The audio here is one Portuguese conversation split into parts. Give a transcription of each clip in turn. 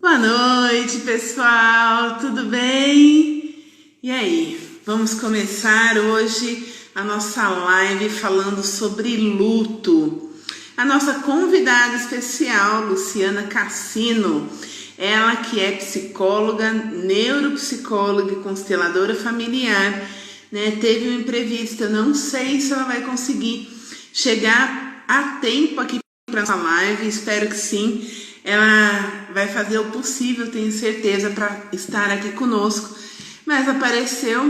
Boa noite, pessoal, tudo bem? E aí, vamos começar hoje a nossa live falando sobre luto. A nossa convidada especial, Luciana Cassino, ela que é psicóloga, neuropsicóloga e consteladora familiar, né? Teve um imprevisto, eu não sei se ela vai conseguir chegar a tempo aqui para nossa live, espero que sim. Ela vai fazer o possível, tenho certeza, para estar aqui conosco, mas apareceu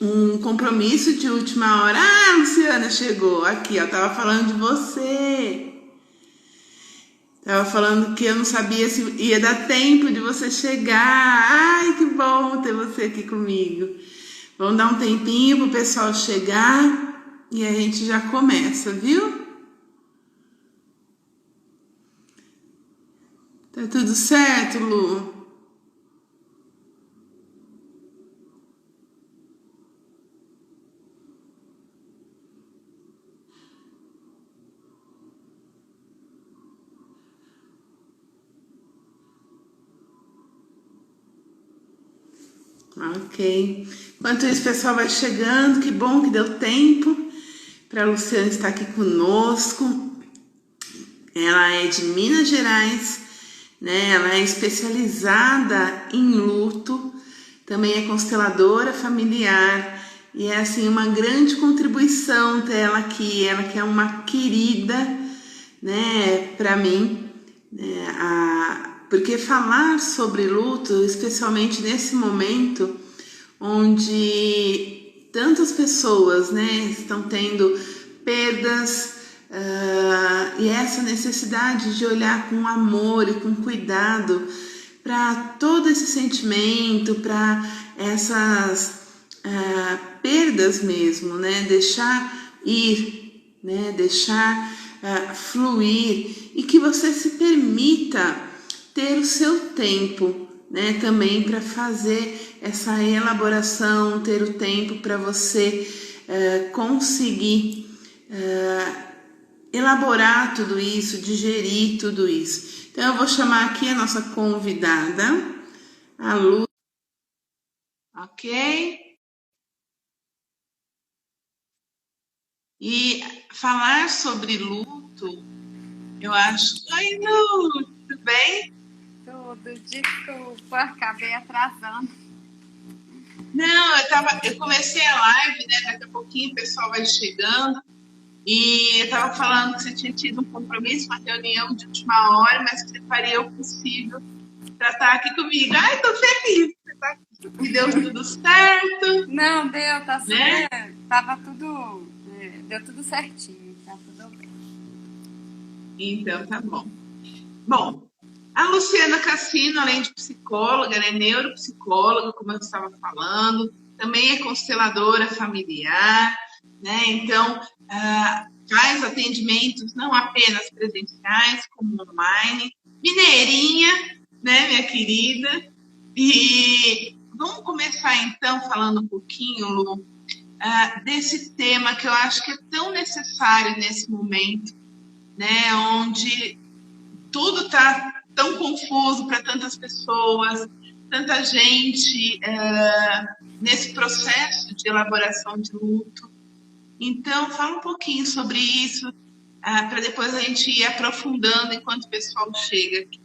um compromisso de última hora. Ah, Luciana chegou aqui, ó, tava falando de você. Tava falando que eu não sabia se ia dar tempo de você chegar. Ai, que bom ter você aqui comigo. Vamos dar um tempinho pro pessoal chegar e a gente já começa, viu? Tá tudo certo, Lu? Ok. Enquanto isso, o pessoal vai chegando. Que bom que deu tempo para a Luciana estar aqui conosco. Ela é de Minas Gerais, né? Ela é especializada em luto, também é consteladora familiar e é assim uma grande contribuição dela aqui. Ela que é uma querida, né? Para mim, né? Porque falar sobre luto, especialmente nesse momento onde tantas pessoas, né, estão tendo perdas, e essa necessidade de olhar com amor e com cuidado para todo esse sentimento, para essas perdas mesmo, né, deixar ir, né, deixar fluir e que você se permita ter o seu tempo, né, também para fazer essa elaboração, ter o tempo para você conseguir elaborar tudo isso, digerir tudo isso. Então eu vou chamar aqui a nossa convidada, a Lu, ok? E falar sobre luto, eu acho. Oi, Lu, tudo bem? Tudo, desculpa, acabei atrasando. Não, eu comecei a live, né? Daqui a pouquinho o pessoal vai chegando. E eu estava falando que você tinha tido um compromisso, uma reunião de última hora, mas que você faria o possível para estar aqui comigo. Ai, tô feliz que você tá aqui. E deu tudo certo, Não, deu, tá né? super. Tava tudo. Deu tudo certinho, tá tudo bem. Então tá bom. Bom, a Luciana Cassino, além de psicóloga, ela é neuropsicóloga, como eu estava falando, também é consteladora familiar, né? Então, faz atendimentos não apenas presenciais, como online. Mineirinha, né, minha querida? E vamos começar então falando um pouquinho, Lu, desse tema que eu acho que é tão necessário nesse momento, né, onde tudo está tão confuso para tantas pessoas, tanta gente nesse processo de elaboração de luto. Então, fala um pouquinho sobre isso, para depois a gente ir aprofundando enquanto o pessoal chega aqui.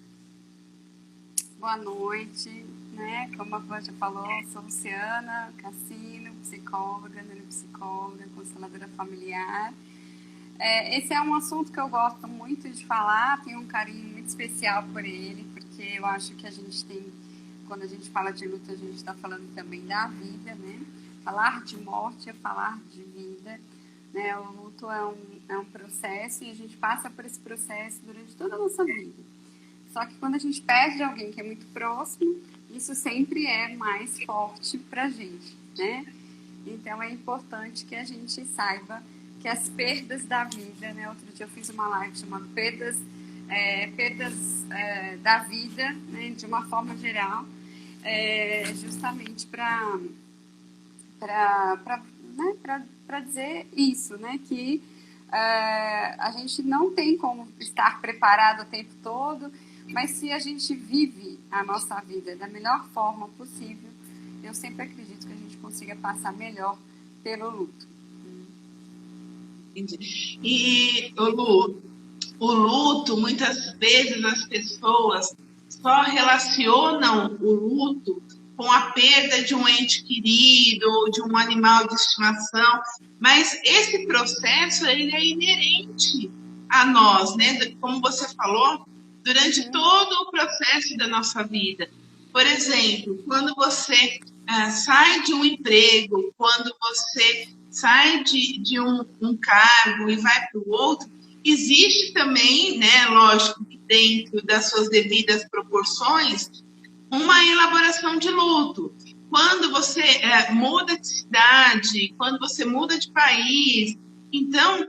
Boa noite, né? Como a Flávia falou, sou Luciana Cassino, psicóloga, neuropsicóloga, consteladora familiar. Esse é um assunto que eu gosto muito de falar, tenho um carinho muito especial por ele, porque eu acho que a gente tem, quando a gente fala de luta, a gente está falando também da vida, né? Falar de morte é falar de vida, né? O luto é um processo e a gente passa por esse processo durante toda a nossa vida. Só que quando a gente perde alguém que é muito próximo, isso sempre é mais forte pra gente, né? Então é importante que a gente saiba que as perdas da vida, né? Outro dia eu fiz uma live chamada Perdas da Vida, né? De uma forma geral, justamente para dizer isso, né? Que a gente não tem como estar preparado o tempo todo. Mas se a gente vive a nossa vida da melhor forma possível, eu sempre acredito que a gente consiga passar melhor pelo luto. Entendi. E, ô Lu, o luto, muitas vezes as pessoas só relacionam o luto com a perda de um ente querido ou de um animal de estimação, mas esse processo ele é inerente a nós, né? Como você falou, durante todo o processo da nossa vida. Por exemplo, quando você sai de um emprego, quando você sai de um cargo e vai para o outro, existe também, né, lógico, que dentro das suas devidas proporções, uma elaboração de luto. Quando você muda de cidade, quando você muda de país, então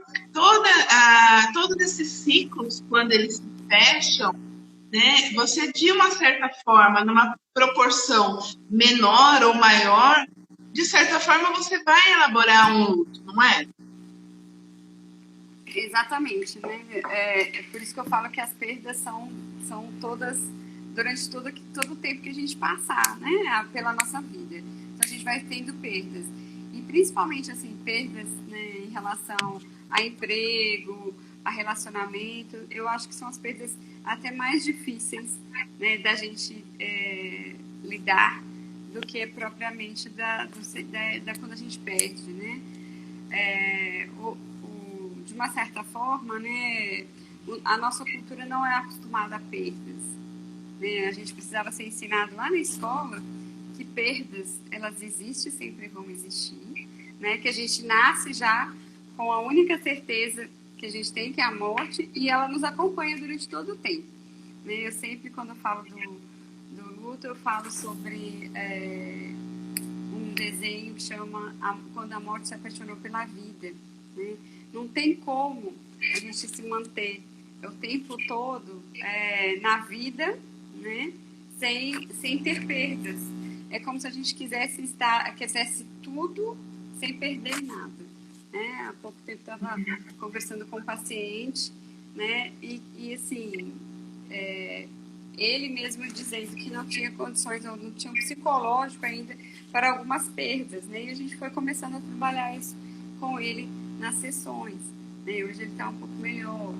todos esses ciclos, quando eles se fecham, né, você de uma certa forma, numa proporção menor ou maior, de certa forma você vai elaborar um luto, não é? Exatamente, né? É por isso que eu falo que as perdas são todas durante todo o tempo que a gente passar, né? Pela nossa vida. Então a gente vai tendo perdas. E principalmente, assim, perdas, né, em relação a emprego, a relacionamento, eu acho que são as perdas até mais difíceis, né, da gente lidar do que propriamente da quando a gente perde, né? De uma certa forma, né, a nossa cultura não é acostumada a perdas. Né? A gente precisava ser ensinado lá na escola que perdas, elas existem, sempre vão existir, né? Que a gente nasce já com a única certeza que a gente tem, que é a morte, e ela nos acompanha durante todo o tempo. Né? Eu sempre, quando eu falo do luto, eu falo sobre um desenho que chama Quando a Morte se Apaixonou pela Vida. Né? Não tem como a gente se manter o tempo todo na vida, né, sem ter perdas. É como se a gente quisesse tudo sem perder nada. Né? Há pouco tempo eu estava conversando com um paciente, né, e assim, ele mesmo dizendo que não tinha condições, ou não tinha um psicológico ainda para algumas perdas. Né? E a gente foi começando a trabalhar isso com ele nas sessões. Né? Hoje ele está um pouco melhor.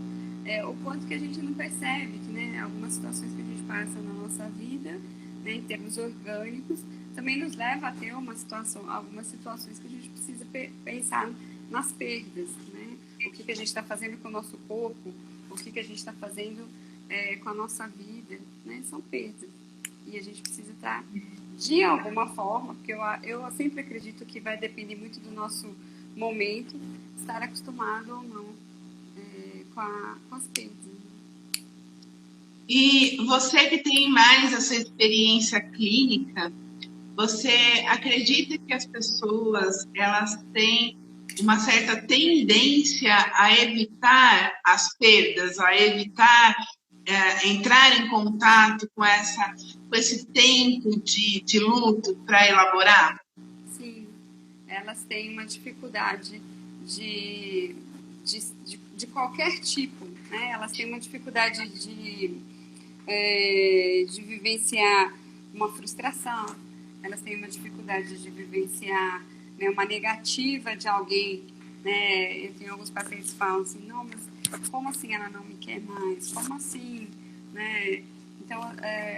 O quanto que a gente não percebe que, né, algumas situações que a gente passa na nossa vida, né, em termos orgânicos, também nos leva a ter algumas situações que a gente precisa pensar nas perdas. Né? O que a gente está fazendo com o nosso corpo, o que a gente está fazendo com a nossa vida, né? São perdas. E a gente precisa estar, de alguma forma, porque eu sempre acredito que vai depender muito do nosso momento, estar acostumado ou não com as perdas. E você que tem mais essa experiência clínica, você acredita que as pessoas elas têm uma certa tendência a evitar as perdas, a evitar entrar em contato com esse tempo de luto para elaborar? Sim, elas têm uma dificuldade de qualquer tipo, né? Elas têm uma dificuldade de vivenciar uma frustração, elas têm uma dificuldade de vivenciar, né, uma negativa de alguém. Né? Eu tenho alguns pacientes que falam assim, não, mas como assim ela não me quer mais? Como assim? Né? Então,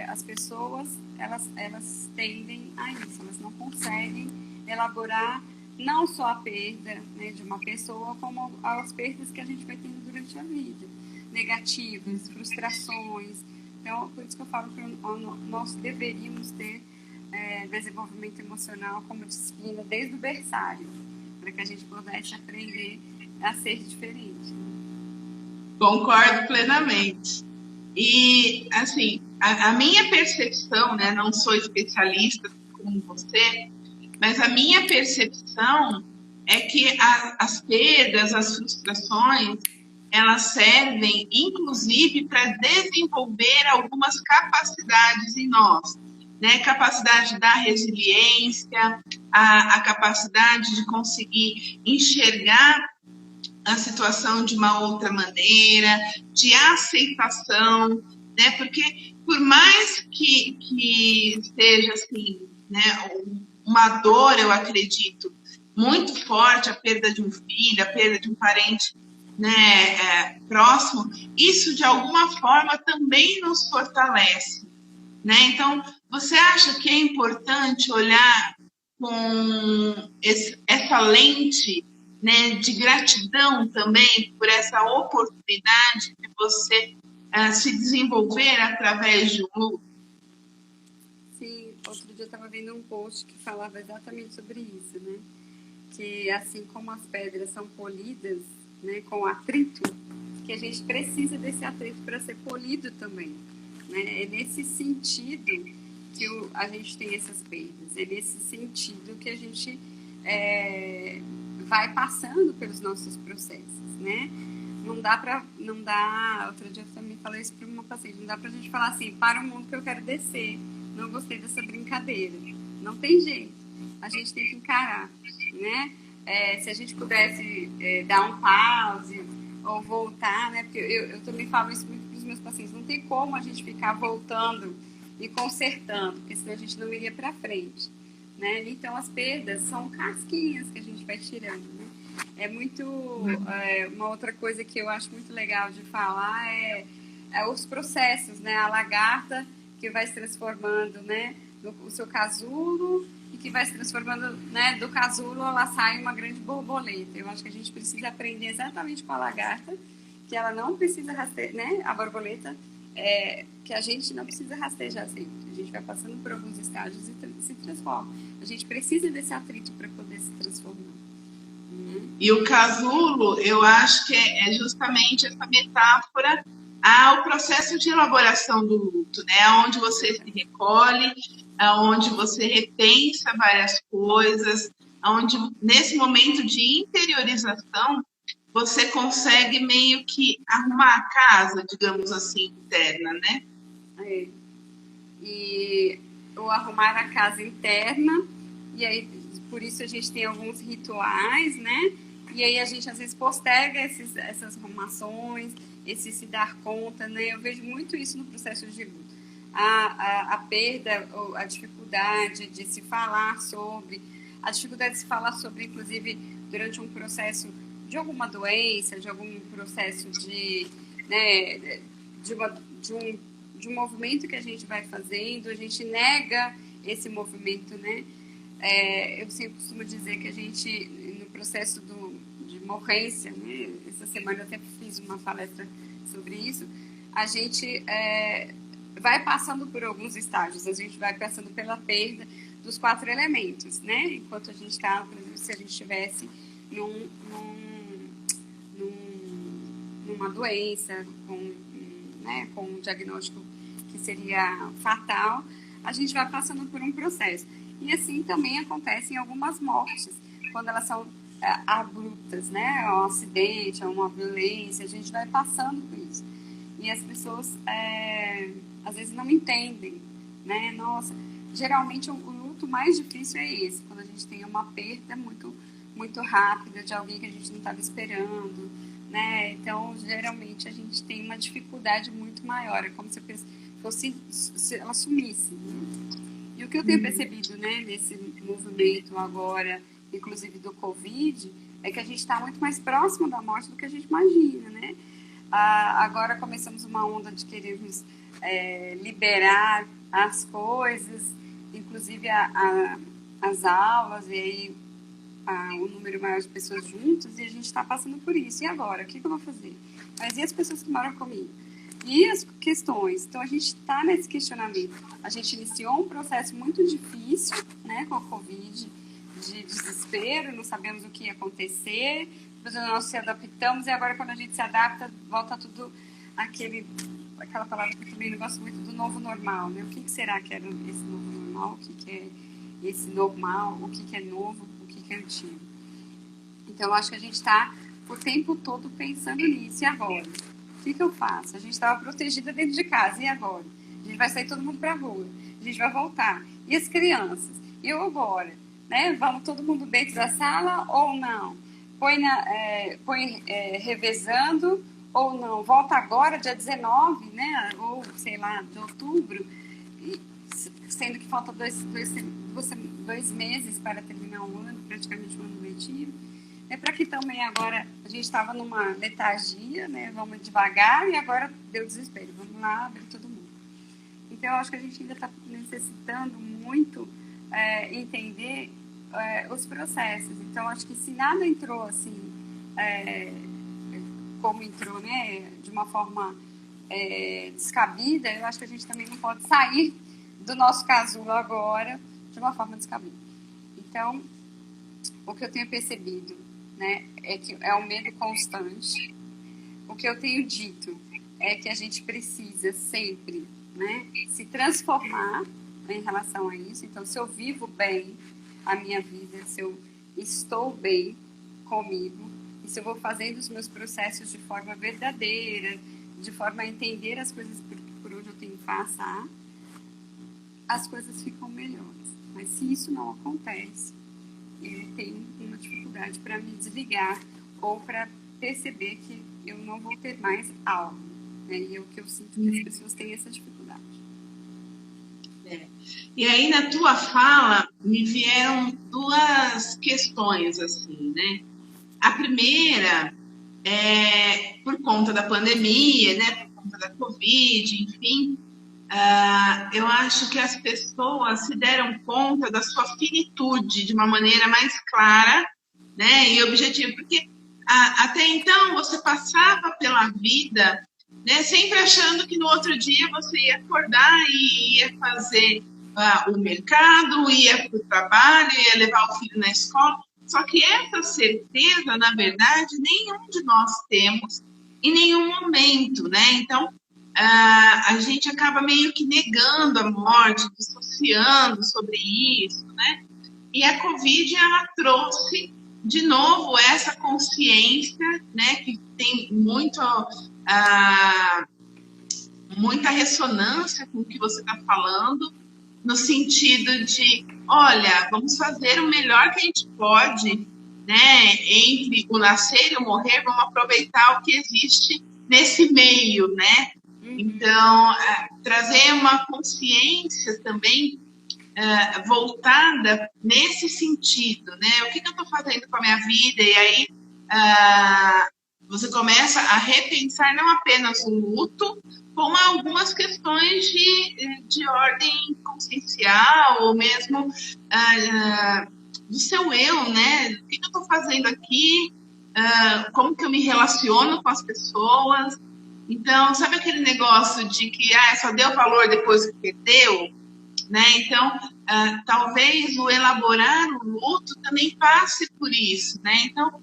as pessoas, elas tendem a isso, elas não conseguem elaborar não só a perda, né, de uma pessoa, como as perdas que a gente vai tendo durante a vida, negativas, frustrações. Então, por isso que eu falo que nós deveríamos ter desenvolvimento emocional como disciplina desde o berçário, para que a gente pudesse aprender a ser diferente. Concordo plenamente. E, assim, a minha percepção, né, não sou especialista como você, mas a minha percepção é que as perdas, as frustrações, elas servem, inclusive, para desenvolver algumas capacidades em nós. Né? Capacidade da resiliência, a capacidade de conseguir enxergar a situação de uma outra maneira, de aceitação, né? Porque por mais que seja assim, né, uma dor, eu acredito, muito forte, a perda de um filho, a perda de um parente, né, próximo, isso de alguma forma também nos fortalece, né? Então, você acha que é importante olhar com essa lente, né, de gratidão também por essa oportunidade de você se desenvolver através de um luto? Sim, outro dia eu estava vendo um post que falava exatamente sobre isso, né? Que assim como as pedras são polidas, né, com atrito, que a gente precisa desse atrito para ser polido também, né? É nesse sentido que a gente tem essas perdas, é nesse sentido que a gente vai passando pelos nossos processos, né? Não dá, outro dia eu também falei isso para uma paciente, não dá pra gente falar assim, para o mundo que eu quero descer, não gostei dessa brincadeira. Não tem jeito, a gente tem que encarar, né? Se a gente pudesse dar um pause ou voltar, né? Porque eu também falo isso muito para os meus pacientes, não tem como a gente ficar voltando e consertando, porque senão a gente não iria para frente, né? Então as perdas são casquinhas que a gente vai tirando, né? É muito uma outra coisa que eu acho muito legal de falar é os processos, né? A lagarta que vai se transformando, né? O seu casulo e que vai se transformando, né? Do casulo ela sai uma grande borboleta. Eu acho que a gente precisa aprender exatamente com a lagarta que ela não precisa rastejar, né? A borboleta que a gente não precisa rastejar sempre. A gente vai passando por alguns estágios e se transforma. A gente precisa desse atrito para poder se transformar. E o casulo, eu acho que é justamente essa metáfora ao processo de elaboração do luto, né? Onde você se recolhe, onde você repensa várias coisas, onde nesse momento de interiorização você consegue meio que arrumar a casa, digamos assim, interna, né? É. E o arrumar a casa interna, e aí por isso a gente tem alguns rituais, né? E aí a gente às vezes posterga essas arrumações, esse se dar conta, né? Eu vejo muito isso no processo de luto. A perda, a dificuldade de se falar sobre, a dificuldade de se falar sobre, inclusive, durante um processo de alguma doença, de algum processo né, de um movimento que a gente vai fazendo, a gente nega esse movimento, né? Eu sempre costumo dizer que a gente, no processo de morrência, né? Essa semana eu até fiz uma palestra sobre isso, a gente vai passando por alguns estágios, a gente vai passando pela perda dos 4 elementos, né? Enquanto a gente está, por exemplo, se a gente estivesse numa doença, com um diagnóstico que seria fatal, a gente vai passando por um processo. E assim também acontece em algumas mortes, quando elas são abruptas, né? Um acidente, uma violência, a gente vai passando por isso. E as pessoas às vezes não entendem, né? Nossa, geralmente o luto mais difícil é esse, quando a gente tem uma perda muito, muito rápida de alguém que a gente não estava esperando, né? Então, geralmente a gente tem uma dificuldade muito maior, é como se ela sumisse, né? E o que eu tenho percebido, né, nesse movimento agora, inclusive do Covid, é que a gente está muito mais próximo da morte do que a gente imagina, né? Agora começamos uma onda de querermos liberar as coisas, inclusive as aulas, e aí um número maior de pessoas juntas, e a gente está passando por isso. E agora? O que eu vou fazer? Mas e as pessoas que moram comigo? E as questões? Então, a gente está nesse questionamento. A gente iniciou um processo muito difícil, né, com a Covid, de desespero, não sabemos o que ia acontecer, depois nós se adaptamos, e agora, quando a gente se adapta, volta tudo aquela palavra que eu também não gosto muito, do novo normal, né? O que será que era esse novo normal? O que é esse normal? O que é novo? O que é antigo? Então, eu acho que a gente está o tempo todo pensando nisso. E agora? O que eu faço? A gente estava protegida dentro de casa, e agora? A gente vai sair todo mundo para a rua, a gente vai voltar. E as crianças? E eu agora? Né? Vamos todo mundo dentro da sala ou não? Põe revezando ou não, volta agora, dia 19, né? Ou, sei lá, de outubro, sendo que falta dois meses para terminar o ano, praticamente um ano letivo. É para que também agora a gente estava numa letargia, né? Vamos devagar e agora deu desespero. Vamos lá, abrir todo mundo. Então, eu acho que a gente ainda está necessitando muito entender os processos. Então, acho que se nada entrou assim, como entrou, né, de uma forma descabida, eu acho que a gente também não pode sair do nosso casulo agora de uma forma descabida. Então, o que eu tenho percebido, né, é que é um medo constante. O que eu tenho dito é que a gente precisa sempre, né, se transformar em relação a isso. Então, se eu vivo bem a minha vida, se eu estou bem comigo, e se eu vou fazendo os meus processos de forma verdadeira, de forma a entender as coisas por onde eu tenho que passar, as coisas ficam melhores. Mas se isso não acontece, eu tenho uma dificuldade para me desligar ou para perceber que eu não vou ter mais algo. Né? E é o que eu sinto que as pessoas têm essa dificuldade. E aí, na tua fala, me vieram duas questões, assim, né? A primeira é por conta da pandemia, né? Por conta da Covid, enfim. Eu acho que as pessoas se deram conta da sua finitude de uma maneira mais clara, né, e objetiva, porque até então você passava pela vida, né, sempre achando que no outro dia você ia acordar e ia fazer o mercado, ia para o trabalho, ia levar o filho na escola. Só que essa certeza, na verdade, nenhum de nós temos em nenhum momento, né? Então, a gente acaba meio que negando a morte, dissociando sobre isso, né? E a Covid, ela trouxe de novo essa consciência, né? Que tem muita ressonância com o que você está falando, no sentido de, olha, vamos fazer o melhor que a gente pode, né? Entre o nascer e o morrer, vamos aproveitar o que existe nesse meio, né? Então, trazer uma consciência também voltada nesse sentido, né? O que eu estou fazendo com a minha vida? E aí você começa a repensar não apenas o luto, como algumas questões de ordem consciencial, ou mesmo do seu eu, né? O que eu estou fazendo aqui? Como que eu me relaciono com as pessoas? Então, sabe aquele negócio de que só deu valor depois que perdeu? Né? Então, talvez o elaborar o luto também passe por isso. Né? Então,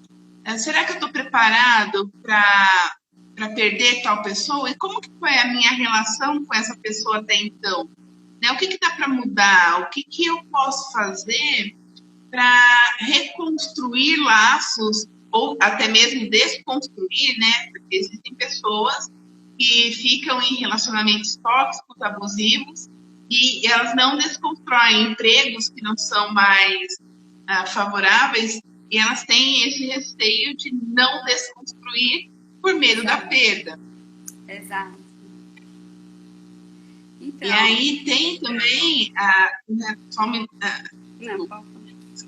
será que eu estou preparado para perder tal pessoa? E como que foi a minha relação com essa pessoa até então? Né? O que dá para mudar? O que eu posso fazer para reconstruir laços ou até mesmo desconstruir, né? Porque existem pessoas que ficam em relacionamentos tóxicos, abusivos, e elas não desconstroem empregos que não são mais favoráveis, e elas têm esse receio de não desconstruir por medo da perda. Exato. Então, e aí tem também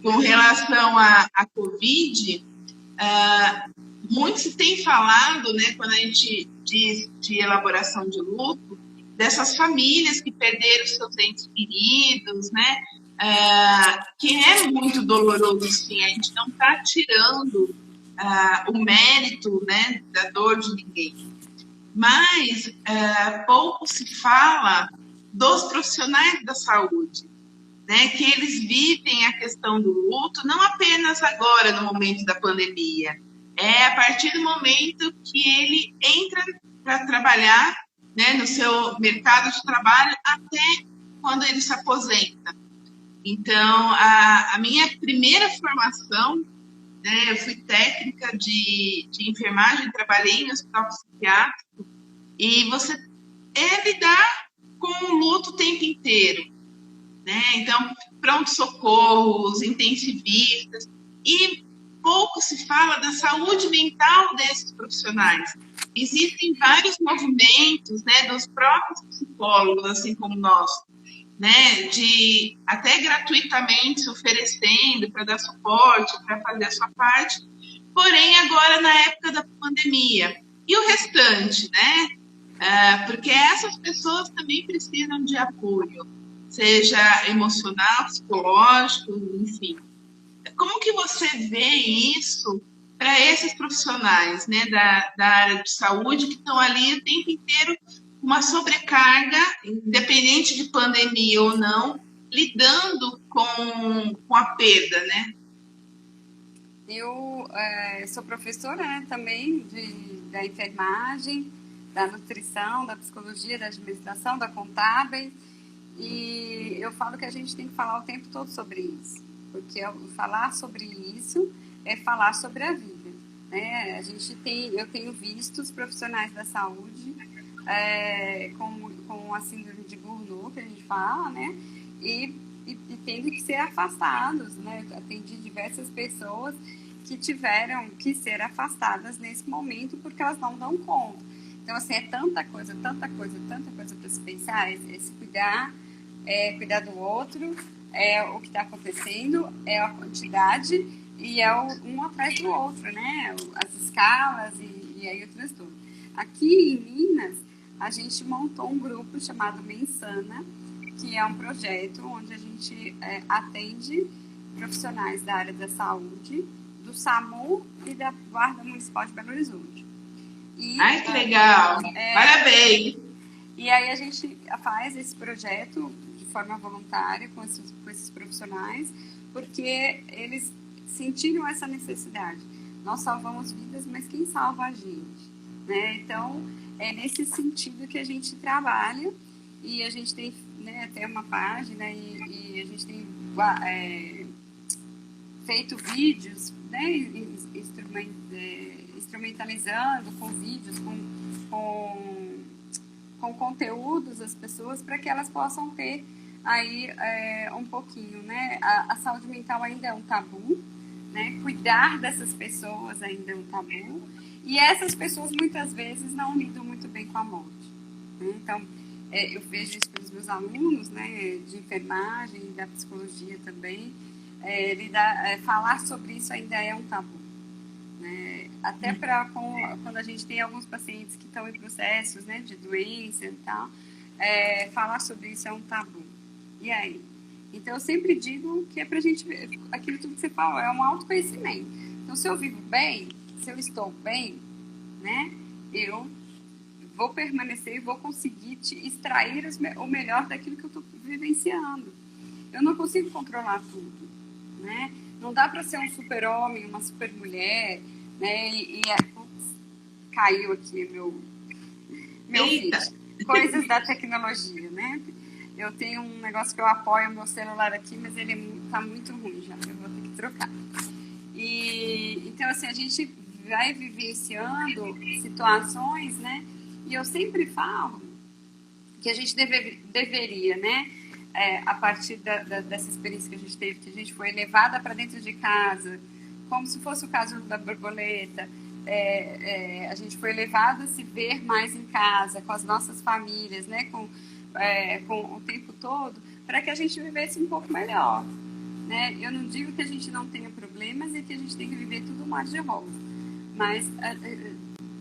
com relação à Covid, muito se tem falado, né, quando a gente diz de elaboração de luto, dessas famílias que perderam seus entes queridos, né, que é muito doloroso, sim. A gente não está tirando o mérito, né, da dor de ninguém. Mas pouco se fala dos profissionais da saúde, né, que eles vivem a questão do luto não apenas agora, no momento da pandemia, a partir do momento que ele entra para trabalhar, né, no seu mercado de trabalho até quando ele se aposenta. Então, a minha primeira formação, né, eu fui técnica de enfermagem, trabalhei em hospital psiquiátrico, e você lidar com o luto o tempo inteiro. Né? Então, pronto-socorros, intensivistas, e pouco se fala da saúde mental desses profissionais. Existem vários movimentos, né, dos próprios psicólogos, assim como nós, né, de até gratuitamente se oferecendo para dar suporte, para fazer a sua parte, porém agora na época da pandemia. E o restante, né? Porque essas pessoas também precisam de apoio, seja emocional, psicológico, enfim. Como que você vê isso para esses profissionais, né, da área de saúde que estão ali o tempo inteiro uma sobrecarga, independente de pandemia ou não, lidando com a perda, né? Eu sou professora, né, também da enfermagem, da nutrição, da psicologia, da administração, da contábil, e eu falo que a gente tem que falar o tempo todo sobre isso, porque falar sobre isso é falar sobre a vida, né? Eu tenho visto os profissionais da saúde com a síndrome de Burnout, que a gente fala, né? E tendo que ser afastados, né? Eu atendi diversas pessoas que tiveram que ser afastadas nesse momento porque elas não dão conta. Então, assim, é tanta coisa para se pensar, esse cuidar do outro, o que está acontecendo, é a quantidade e é um atrás do outro, né? As escalas e aí o transtorno. Aqui em Minas, a gente montou um grupo chamado Mensana, que é um projeto onde a gente atende profissionais da área da saúde, do SAMU e da Guarda Municipal de Belo Horizonte. Ai, que legal! Parabéns! E aí a gente faz esse projeto de forma voluntária com esses profissionais, porque eles sentiram essa necessidade. Nós salvamos vidas, mas quem salva a gente? Né? Então, é nesse sentido que a gente trabalha, e a gente tem, né, até uma página e a gente tem feito vídeos, né, instrumentalizando com vídeos, com conteúdos as pessoas para que elas possam ter aí um pouquinho, né? A saúde mental ainda é um tabu, né? Cuidar dessas pessoas ainda é um tabu, e essas pessoas muitas vezes não lidam muito bem com a morte, né? Então, eu vejo isso pelos meus alunos, né, de enfermagem, da psicologia também, falar sobre isso ainda é um tabu, né? Até quando a gente tem alguns pacientes que estão em processos, né, de doença e tal, falar sobre isso é um tabu. E aí? Então, eu sempre digo que é pra gente ver, aquilo tudo que você falou, é um autoconhecimento. Então, se eu vivo bem, se eu estou bem, né, eu vou permanecer e vou conseguir extrair o melhor daquilo que eu estou vivenciando. Eu não consigo controlar tudo, né? Não dá para ser um super-homem, uma super-mulher, né? Ups, caiu aqui meu feed. Coisas da tecnologia, né? Eu tenho um negócio que eu apoio o meu celular aqui, mas ele está muito ruim já, eu vou ter que trocar. Então, assim, a gente vai vivenciando situações, né? E eu sempre falo que a gente deveria, né? A partir dessa experiência que a gente teve, que a gente foi levada para dentro de casa, como se fosse o caso da borboleta, a gente foi levada a se ver mais em casa, com as nossas famílias, né? Com o tempo todo, para que a gente vivesse um pouco melhor, né? Eu não digo que a gente não tenha problemas e que a gente tem que viver tudo mar de rosa, mas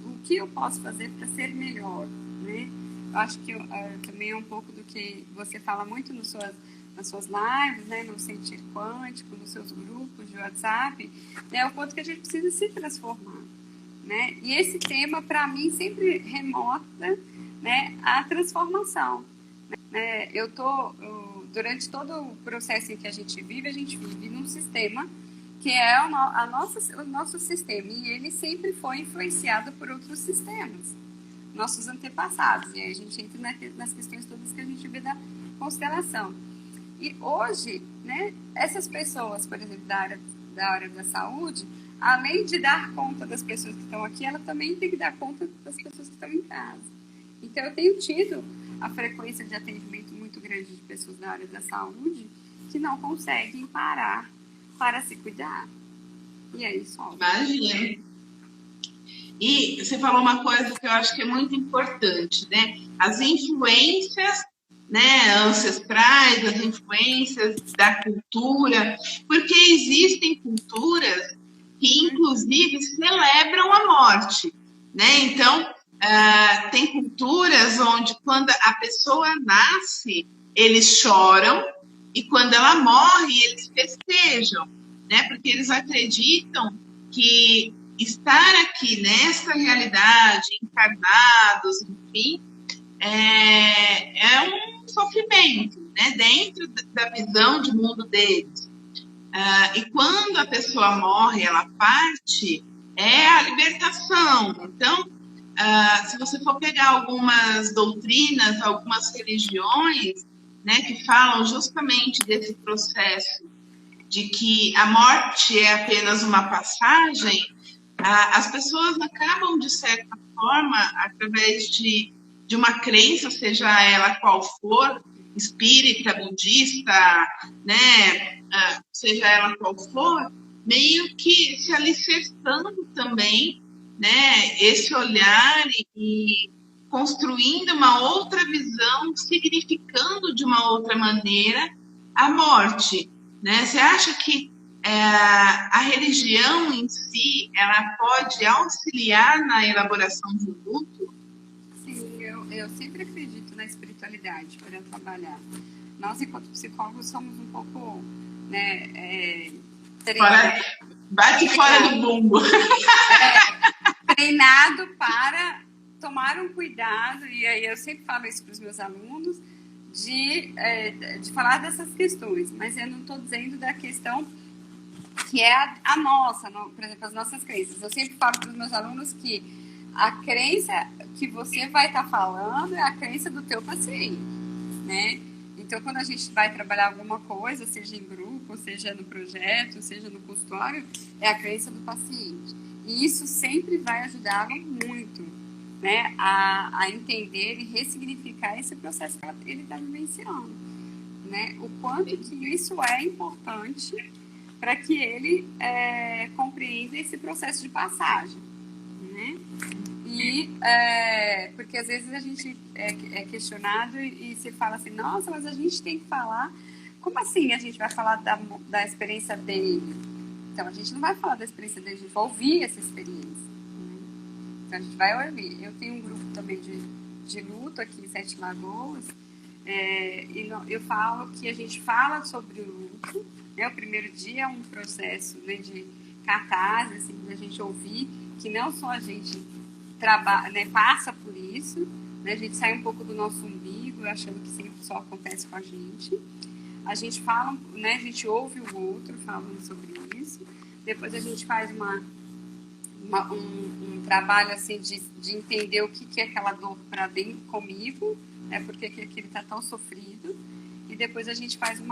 o que eu posso fazer para ser melhor, né? Eu acho que também é um pouco do que você fala muito nas suas lives, né? No Sentir Quântico, nos seus grupos de WhatsApp, né? O quanto que a gente precisa se transformar, né? E esse tema, para mim, sempre remota, né, a transformação. Né? Durante todo o processo em que a gente vive num sistema que é o nosso sistema, e ele sempre foi influenciado por outros sistemas, nossos antepassados, e aí a gente entra nas questões todas que a gente vê da constelação. E hoje, né, essas pessoas, por exemplo, da área da saúde, além de dar conta das pessoas que estão aqui, ela também tem que dar conta das pessoas que estão em casa. Então, eu tenho tido a frequência de atendimento muito grande de pessoas da área da saúde que não conseguem parar para se cuidar. E aí sobe. Imagina. E você falou uma coisa que eu acho que é muito importante, né? As influências, né, ancestrais, as influências da cultura, porque existem culturas que, inclusive, celebram a morte, né? Então, tem culturas onde, quando a pessoa nasce, eles choram, e quando ela morre, eles festejam, né? Porque eles acreditam que estar aqui nessa realidade, encarnados, enfim, é um sofrimento, né? Dentro da visão de mundo deles. E quando a pessoa morre, ela parte, é a libertação. Então, se você for pegar algumas doutrinas, algumas religiões, né, que falam justamente desse processo de que a morte é apenas uma passagem, as pessoas acabam, de certa forma, através de uma crença, seja ela qual for, espírita, budista, né, seja ela qual for, meio que se alicerçando também, né, esse olhar e construindo uma outra visão, significando de uma outra maneira a morte, né? Você acha que a religião em si, ela pode auxiliar na elaboração do luto? Sim, eu sempre acredito na espiritualidade para eu trabalhar. Nós, enquanto psicólogos, somos um pouco, né, Bate fora do bumbo. Treinado para tomar um cuidado, e aí eu sempre falo isso para os meus alunos, de falar dessas questões, mas eu não estou dizendo da questão que é a nossa, por exemplo, as nossas crenças. Eu sempre falo para os meus alunos que a crença que você vai estar falando é a crença do teu paciente, né? Então, quando a gente vai trabalhar alguma coisa, seja em grupo, seja no projeto, seja no consultório, é a crença do paciente. E isso sempre vai ajudá-lo muito, né, a entender e ressignificar esse processo que ele está vivenciando, né? O quanto que isso é importante para que ele compreenda esse processo de passagem, né? E porque às vezes a gente é questionado e se fala assim, nossa, mas a gente tem que falar, como assim a gente vai falar da experiência dele? Então a gente não vai falar da experiência dele, a gente vai ouvir essa experiência, né? Então a gente vai ouvir. Eu tenho um grupo também de luto aqui em Sete Lagoas, e eu falo que a gente fala sobre o luto, né? O primeiro dia é um processo, né, de catarse, assim, da gente ouvir que não só a gente né, passa por isso, né? A gente sai um pouco do nosso umbigo, achando que sempre só acontece com a gente. A gente fala, né, a gente ouve o outro falando sobre isso. Depois a gente faz um trabalho assim de entender o que é aquela dor para dentro comigo, né, porque que ele está tão sofrido. E depois a gente faz um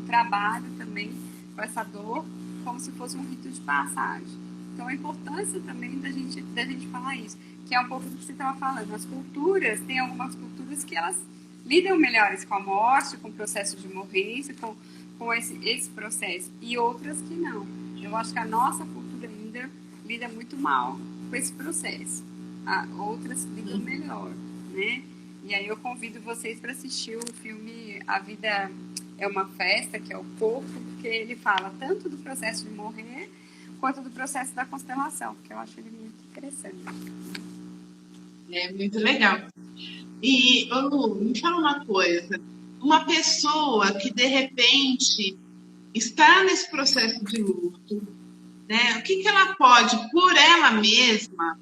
trabalho também com essa dor, como se fosse um rito de passagem. Então, a importância também da gente falar isso, que é um pouco do que você estava falando. As culturas, tem algumas culturas que elas lidam melhores com a morte, com o processo de morrência, com esse processo, e outras que não. Eu acho que a nossa cultura ainda lida muito mal com esse processo. Outras lidam melhor, né? E aí eu convido vocês para assistir o filme A Vida é uma Festa, que é o Corpo, porque ele fala tanto do processo de morrer quanto do processo da constelação, porque eu acho ele muito interessante. É muito legal. E, Lu, me fala uma coisa. Uma pessoa que, de repente, está nesse processo de luto, né? O que ela pode, por ela mesma,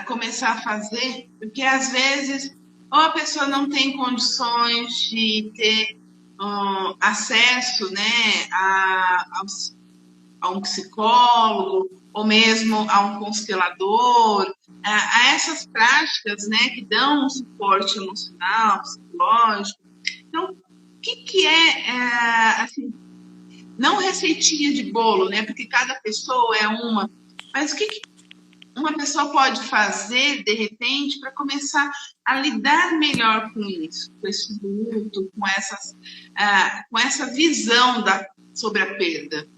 começar a fazer? Porque, às vezes, ou a pessoa não tem condições de ter acesso, né, a um psicólogo, ou mesmo a um constelador, a essas práticas, né, que dão um suporte emocional, psicológico. Então, o que assim, não receitinha de bolo, né, porque cada pessoa é uma, mas o que uma pessoa pode fazer, de repente, para começar a lidar melhor com isso, com esse luto, com essa visão sobre a perda?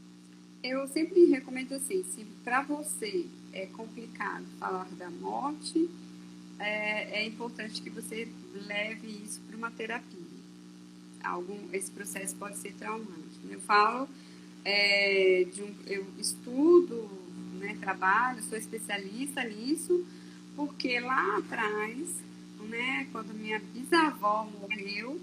Eu sempre recomendo assim, se para você é complicado falar da morte, é importante que você leve isso para uma terapia. Esse processo pode ser traumante. Eu falo, eu estudo, né, trabalho, sou especialista nisso, porque lá atrás, né, quando minha bisavó morreu,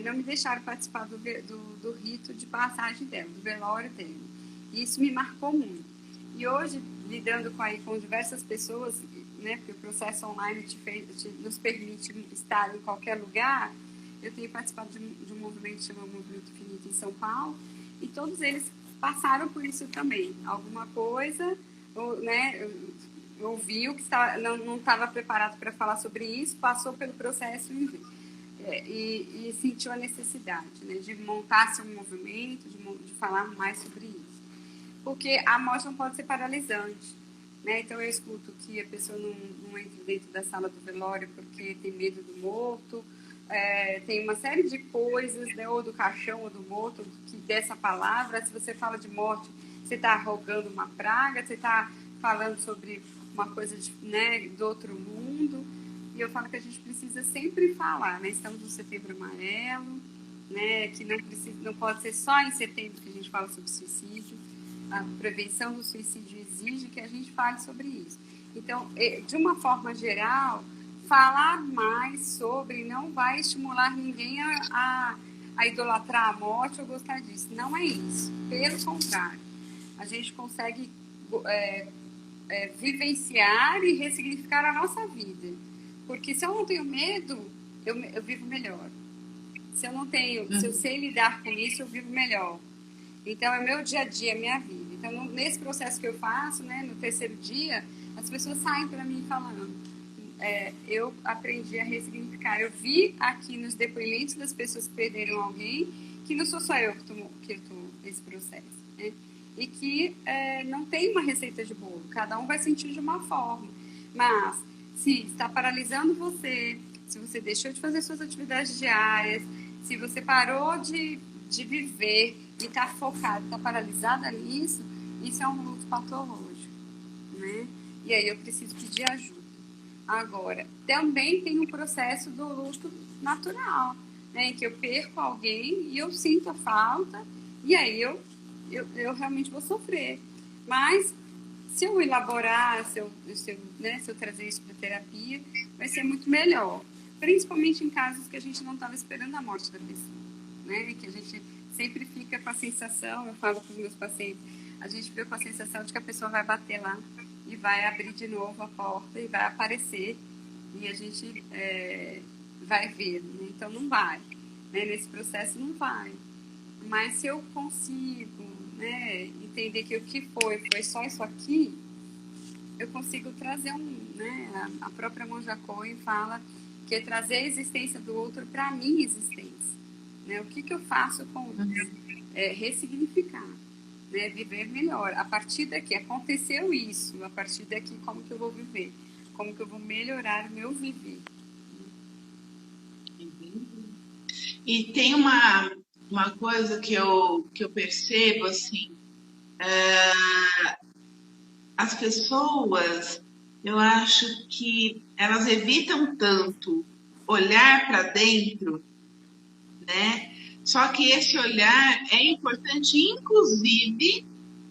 não me deixaram participar do rito de passagem dela, do velório dela. E isso me marcou muito. E hoje, lidando com diversas pessoas, né, porque o processo online nos permite estar em qualquer lugar, eu tenho participado de um movimento chamado Movimento Finito em São Paulo, e todos eles passaram por isso também. Alguma coisa, né, ouviu que não estava preparado para falar sobre isso, passou pelo processo e sentiu a necessidade, né, de montar seu movimento, de falar mais sobre isso. Porque a morte não pode ser paralisante, né? Então eu escuto que a pessoa não entra dentro da sala do velório porque tem medo do morto, tem uma série de coisas, né? Ou do caixão ou do morto, que dessa palavra, se você fala de morte, você está rogando uma praga, você está falando sobre uma coisa né, do outro mundo. E eu falo que a gente precisa sempre falar, né? Estamos no Setembro Amarelo, né? Que não pode ser só em setembro que a gente fala sobre suicídio. A prevenção do suicídio exige que a gente fale sobre isso. Então, de uma forma geral, falar mais sobre não vai estimular ninguém a idolatrar a morte ou gostar disso. Não é isso. Pelo contrário, a gente consegue vivenciar e ressignificar a nossa vida. Porque se eu não tenho medo, eu vivo melhor. Se eu sei lidar com isso, eu vivo melhor. Então, é meu dia a dia, é minha vida. Então, nesse processo que eu faço, né, no terceiro dia, as pessoas saem para mim falando. Eu aprendi a ressignificar. Eu vi aqui nos depoimentos das pessoas que perderam alguém que não sou só eu que estou nesse processo. Né? E que não tem uma receita de bolo. Cada um vai sentir de uma forma. Mas, se está paralisando você, se você deixou de fazer suas atividades diárias, se você parou de viver e está focado, está paralisada nisso, isso é um luto patológico, né? E aí eu preciso pedir ajuda. Agora, também tem um processo do luto natural, né? Em que eu perco alguém e eu sinto a falta, e aí eu realmente vou sofrer. Mas, se eu elaborar, se eu trazer isso para terapia, vai ser muito melhor. Principalmente em casos que a gente não estava esperando a morte da pessoa, né? Que a gente sempre fica com a sensação, eu falo para os meus pacientes, a gente fica com a sensação de que a pessoa vai bater lá e vai abrir de novo a porta e vai aparecer e a gente vai ver, né? Então não vai, né? Nesse processo não vai. Mas se eu consigo, né, entender que o que foi só isso aqui, eu consigo trazer né, a própria Monja Coen fala que é trazer a existência do outro para a minha existência. Né? O que eu faço com isso? Ressignificar, né? Viver melhor. A partir daqui, aconteceu isso, a partir daqui, como que eu vou viver? Como que eu vou melhorar o meu viver? E tem uma coisa que eu percebo, assim, as pessoas, eu acho que elas evitam tanto olhar para dentro, né? Só que esse olhar é importante, inclusive,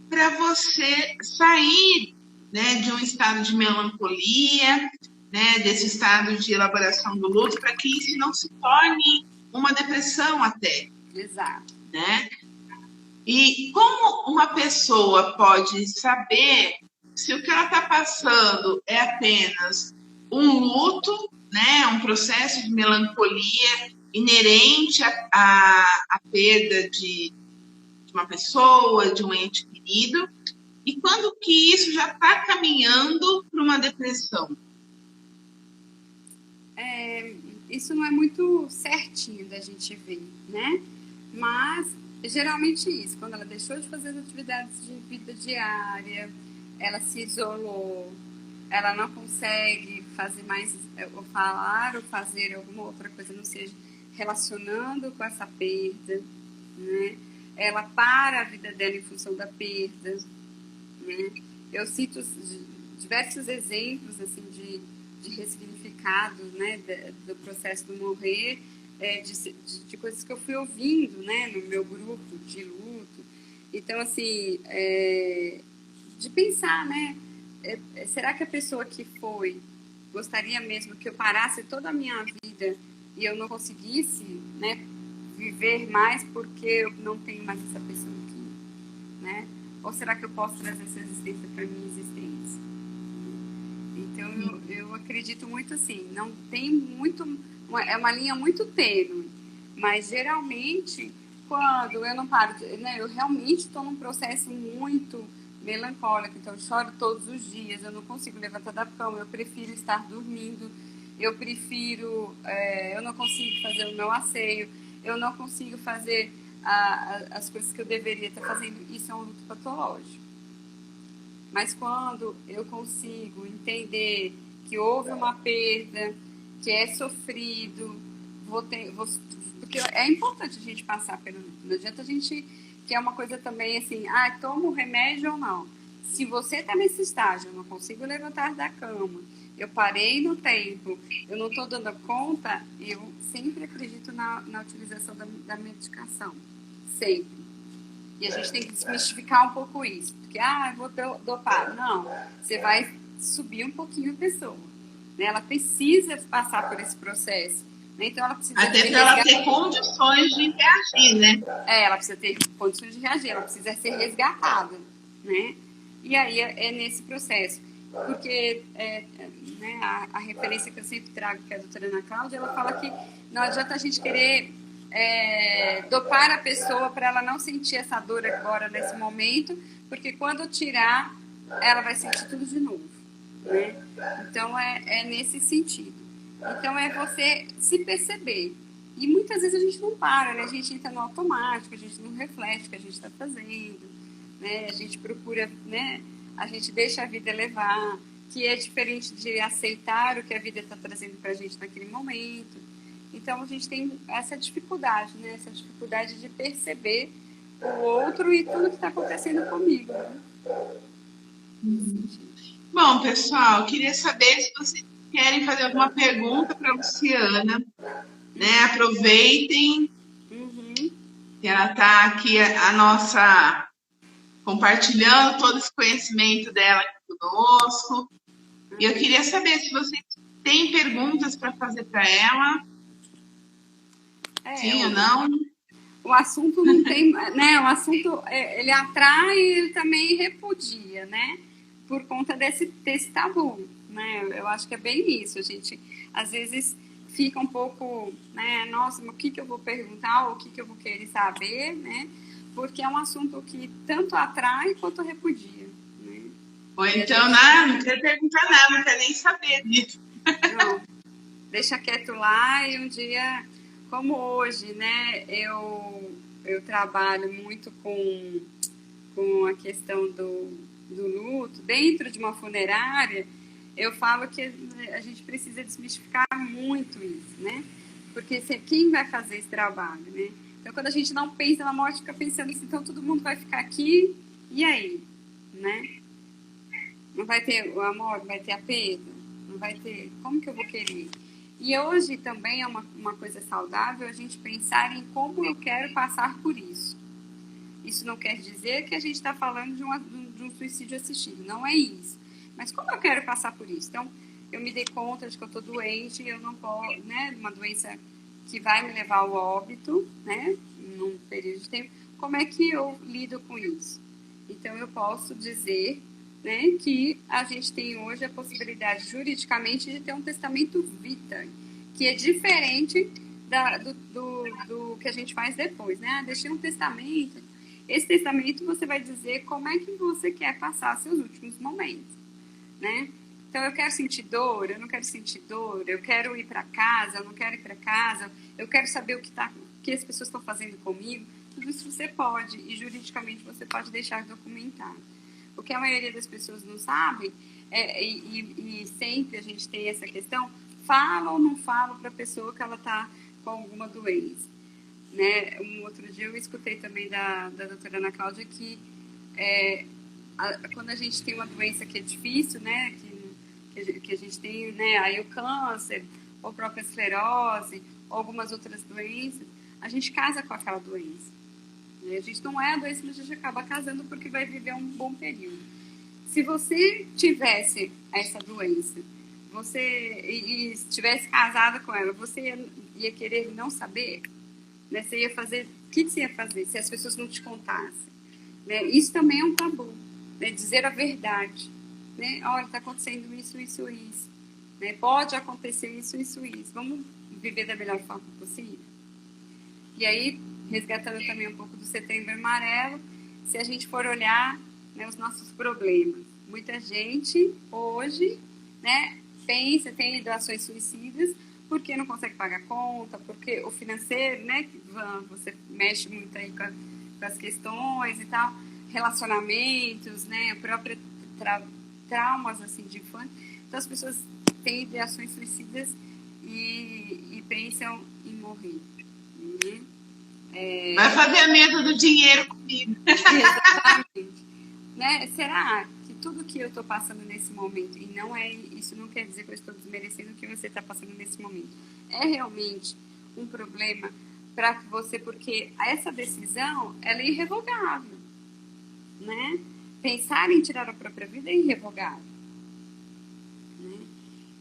para você sair, né, de um estado de melancolia, né, desse estado de elaboração do luto, para que isso não se torne uma depressão até. Exato. Né? E como uma pessoa pode saber se o que ela está passando é apenas um luto, né, um processo de melancolia inerente à perda de uma pessoa, de um ente querido, e quando que isso já está caminhando para uma depressão? Isso não é muito certinho da gente ver, né? Mas, geralmente isso, quando ela deixou de fazer as atividades de vida diária, ela se isolou, ela não consegue fazer mais, ou falar, ou fazer alguma outra coisa, não seja relacionando com essa perda, né? Ela para a vida dela em função da perda, né? Eu cito diversos exemplos assim de ressignificado, né, do processo do morrer, de coisas que eu fui ouvindo, né, no meu grupo de luto. Então, assim, de pensar, né, será que a pessoa que foi gostaria mesmo que eu parasse toda a minha vida e eu não conseguisse, né, viver mais porque eu não tenho mais essa pessoa aqui, né? Ou será que eu posso trazer essa existência para a minha existência? Então, eu acredito muito assim, não tem muito, é uma linha muito tênue, mas geralmente, quando eu não paro, né, eu realmente estou num processo muito melancólico, então eu choro todos os dias, eu não consigo levantar da cama, eu prefiro estar dormindo, eu prefiro, eu não consigo fazer o meu asseio, eu não consigo fazer as coisas que eu deveria estar fazendo, isso é um luto patológico. Mas quando eu consigo entender que houve uma perda, que é sofrido, porque é importante a gente passar pelo luto. Não adianta a gente, que é uma coisa também assim, toma o remédio ou não. Se você está nesse estágio, eu não consigo levantar da cama, eu parei no tempo, eu não estou dando conta, eu sempre acredito na utilização da medicação. Sempre. E a gente tem que desmistificar um pouco isso. Porque, eu vou dopar. Não, você vai subir um pouquinho a pessoa. Né? Ela precisa passar por esse processo. Né? Então, ela precisa... Até para ela ter condições de reagir, né? Ela precisa ter condições de reagir, ela precisa ser resgatada, né? E aí é nesse processo. Porque né, a referência que eu sempre trago, que é a doutora Ana Cláudia, ela fala que não adianta a gente querer dopar a pessoa para ela não sentir essa dor agora, nesse momento, porque quando tirar, ela vai sentir tudo de novo, né? Então, é nesse sentido. Então, é você se perceber. E muitas vezes a gente não para, né? A gente entra no automático, a gente não reflete o que a gente está fazendo, né? A gente procura, né? A gente deixa a vida levar, que é diferente de aceitar o que a vida está trazendo para a gente naquele momento. Então, a gente tem essa dificuldade, né? Essa dificuldade de perceber o outro e tudo que está acontecendo comigo, né? Bom, pessoal, queria saber se vocês querem fazer alguma pergunta para a Luciana, né? Aproveitem que ela está aqui, a nossa, compartilhando todo esse conhecimento dela aqui conosco. E eu queria saber se vocês têm perguntas para fazer para ela. Sim ou não? O assunto não tem, né? O assunto, ele atrai e ele também repudia, né? Por conta desse tabu, né? Eu acho que é bem isso. A gente, às vezes, fica um pouco, né? Nossa, mas o que eu vou perguntar ou o que eu vou querer saber, né? Porque é um assunto que tanto atrai quanto repudia, né? Ou então, não quer perguntar nada, não quer nem saber disso. Não, deixa quieto lá e um dia, como hoje, né? Eu trabalho muito com a questão do luto dentro de uma funerária. Eu falo que a gente precisa desmistificar muito isso, né? Porque quem vai fazer esse trabalho, né? Então, quando a gente não pensa na morte, fica pensando assim, então todo mundo vai ficar aqui, e aí? Né? Não vai ter o amor, não vai ter a perda, não vai ter... Como que eu vou querer? E hoje também é uma coisa saudável a gente pensar em como eu quero passar por isso. Isso não quer dizer que a gente está falando de um suicídio assistido, não é isso. Mas como eu quero passar por isso? Então, eu me dei conta de que eu estou doente, eu não posso, né, uma doença que vai me levar ao óbito, né, num período de tempo. Como é que eu lido com isso? Então, eu posso dizer, né, que a gente tem hoje a possibilidade juridicamente de ter um testamento vita, que é diferente do que a gente faz depois, né? Deixei um testamento. Esse testamento você vai dizer como é que você quer passar seus últimos momentos, né? Então, eu quero sentir dor, eu não quero sentir dor, eu quero ir para casa, eu não quero ir para casa, eu quero saber o que as pessoas estão fazendo comigo. Tudo isso você pode, e juridicamente você pode deixar documentado. O que a maioria das pessoas não sabem E sempre a gente tem essa questão, fala ou não fala para a pessoa que ela está com alguma doença, né? Um outro dia eu escutei também da doutora Ana Cláudia que quando a gente tem uma doença que é difícil, né, que a gente tem, né, aí o câncer, ou a própria esclerose, ou algumas outras doenças, a gente casa com aquela doença. Né? A gente não é a doença, mas a gente acaba casando porque vai viver um bom período. Se você tivesse essa doença, e estivesse casada com ela, você ia querer não saber? Né? Você ia fazer, o que você ia fazer se as pessoas não te contassem? Né? Isso também é um tabu, né? Dizer a verdade. Né? Olha, está acontecendo isso, isso, isso. Né? Pode acontecer isso, isso, isso. Vamos viver da melhor forma possível? E aí, resgatando também um pouco do Setembro Amarelo, se a gente for olhar, né, os nossos problemas, muita gente hoje, né, pensa, tem doações suicidas, porque não consegue pagar conta, porque o financeiro, né, você mexe muito aí com as questões e tal, relacionamentos, né, próprios traumas assim, de infância. Então as pessoas têm ideações suicidas e pensam em morrer. Né? Vai fazer medo do dinheiro comigo. Exatamente. Né? Será que tudo que eu estou passando nesse momento, e não é isso, não quer dizer que eu estou desmerecendo o que você está passando nesse momento, é realmente um problema para você, porque essa decisão ela é irrevogável, né? Pensar em tirar a própria vida é irrevogável, né?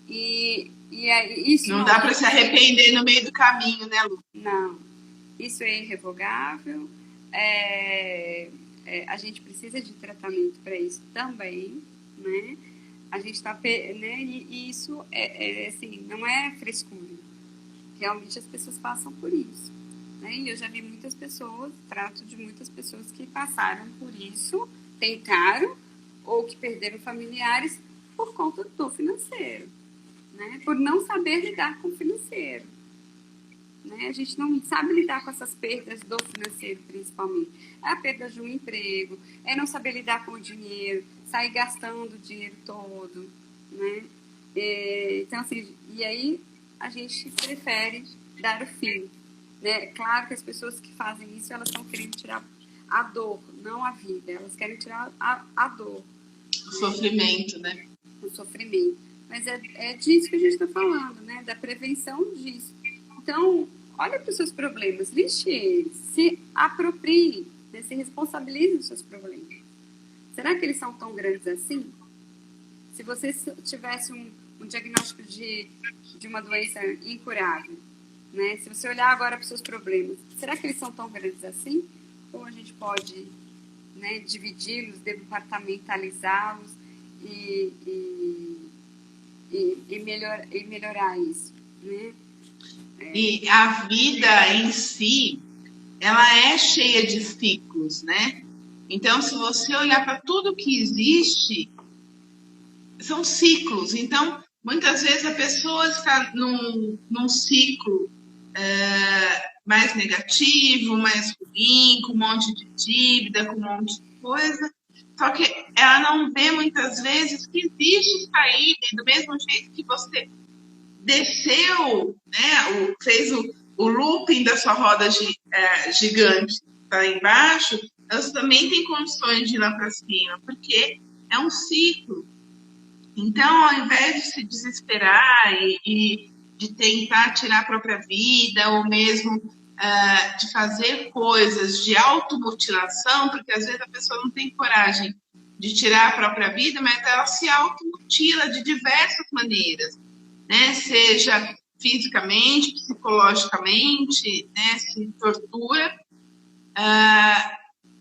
E aí, isso não dá para se arrepender no meio do caminho, né, Lu? Não, isso é irrevogável. A gente precisa de tratamento para isso também, né? A gente está, né? E isso assim, não é frescura. Realmente as pessoas passam por isso, né? E eu já vi muitas pessoas, trato de muitas pessoas que passaram por isso, tentaram ou que perderam familiares por conta do financeiro, né? Por não saber lidar com o financeiro. Né? A gente não sabe lidar com essas perdas do financeiro, principalmente. É a perda de um emprego, é não saber lidar com o dinheiro, sair gastando o dinheiro todo. Né? Então, assim, e aí a gente prefere dar o fim. Né? Claro que as pessoas que fazem isso, elas estão querendo tirar a dor, não a vida. Elas querem tirar a dor. O sofrimento, né? O sofrimento. Mas é disso que a gente está falando, né? Da prevenção disso. Então, olha para os seus problemas, liste eles, se aproprie, né? Se responsabilize dos seus problemas. Será que eles são tão grandes assim? Se você tivesse um diagnóstico de uma doença incurável, né? Se você olhar agora para os seus problemas, será que eles são tão grandes assim? Ou a gente pode, né, dividi-los, departamentalizá-los e melhorar isso, né? E a vida em si, ela é cheia de ciclos, né? Então, se você olhar para tudo que existe, são ciclos. Então, muitas vezes a pessoa está num ciclo mais negativo, mais ruim, com um monte de dívida, com um monte de coisa. Só que ela não vê muitas vezes que existe saída, e do mesmo jeito que você desceu, né, fez o looping da sua roda gigante para embaixo, elas também têm condições de ir lá para cima, porque é um ciclo. Então, ao invés de se desesperar e de tentar tirar a própria vida, ou mesmo de fazer coisas de automutilação, porque às vezes a pessoa não tem coragem de tirar a própria vida, mas ela se automutila de diversas maneiras, né? Seja fisicamente, psicologicamente, né? Se tortura.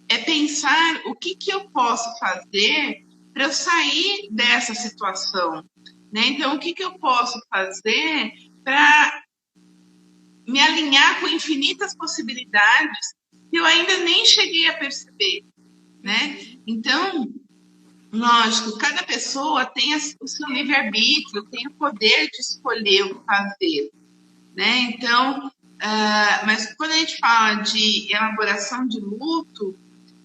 É pensar o que eu posso fazer para eu sair dessa situação, né? Então, o que eu posso fazer para me alinhar com infinitas possibilidades que eu ainda nem cheguei a perceber, né? Então, lógico, cada pessoa tem o seu livre-arbítrio, tem o poder de escolher o que fazer, né? Então, mas quando a gente fala de elaboração de luto,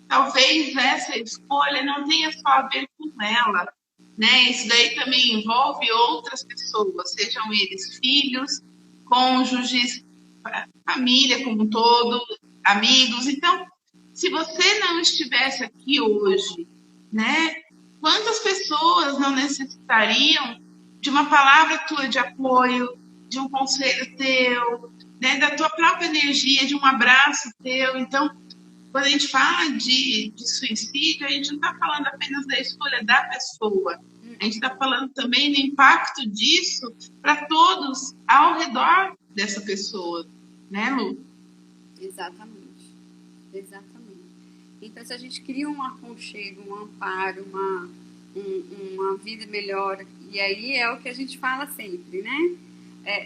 talvez essa escolha não tenha só a ver com ela, né? Isso daí também envolve outras pessoas, sejam eles filhos, cônjuges, família como um todo, amigos. Então, se você não estivesse aqui hoje, né? Quantas pessoas não necessitariam de uma palavra tua de apoio, de um conselho teu, né? Da tua própria energia, de um abraço teu. Então, quando a gente fala de suicídio, a gente não está falando apenas da escolha da pessoa, a gente está falando também do impacto disso para todos ao redor dessa pessoa, né, Lu? Exatamente, exatamente. Então, se a gente cria um aconchego, um amparo, uma vida melhor, e aí é o que a gente fala sempre, né?